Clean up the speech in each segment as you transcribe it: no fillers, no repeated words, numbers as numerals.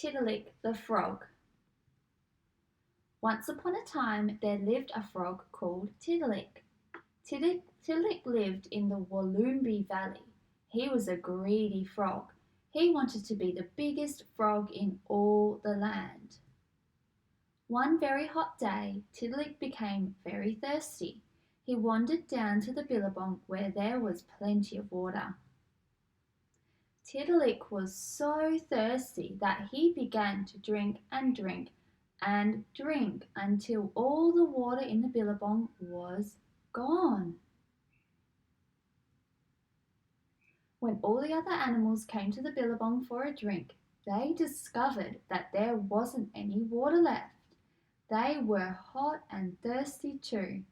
Tiddalick the Frog. Once upon a time there lived a frog called Tiddalick. Tiddalick lived in the Walloombi Valley. He was a greedy frog. He wanted to be the biggest frog in all the land. One very hot day, Tiddalick became very thirsty. He wandered down to the billabong where there was plenty of water. Tiddalick was so thirsty that he began to drink and drink and drink until all the water in the billabong was gone. When all the other animals came to the billabong for a drink, they discovered that there wasn't any water left. They were hot and thirsty too.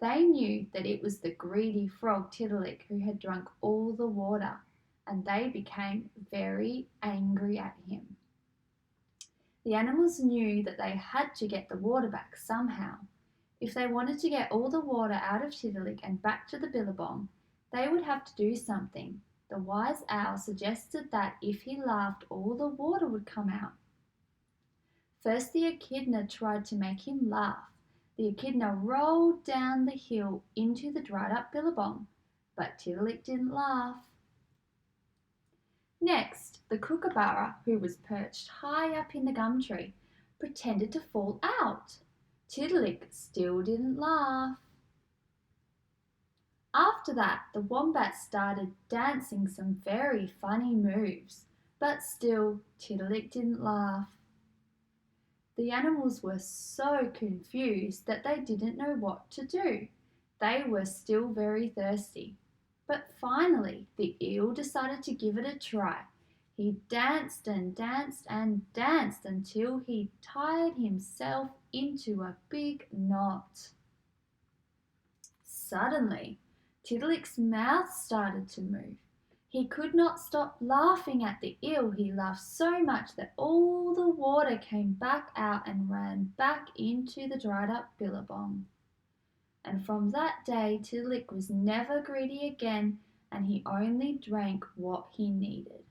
They knew that it was the greedy frog Tiddalick who had drunk all the water, and they became very angry at him. The animals knew that they had to get the water back somehow. If they wanted to get all the water out of Tiddalick and back to the billabong, they would have to do something. The wise owl suggested that if he laughed, all the water would come out. First the echidna tried to make him laugh. The echidna rolled down the hill into the dried up billabong, but Tiddalick didn't laugh. Next, the kookaburra, who was perched high up in the gum tree, pretended to fall out. Tiddalick still didn't laugh. After that, the wombat started dancing some very funny moves, but still Tiddalick didn't laugh. The animals were so confused that they didn't know what to do. They were still very thirsty. But finally, the eel decided to give it a try. He danced and danced and danced until he tied himself into a big knot. Suddenly, Tiddalick's mouth started to move. He could not stop laughing at the eel. He laughed so much that all the water came back out and ran back into the dried up billabong. And from that day, Tiddalick was never greedy again, and he only drank what he needed.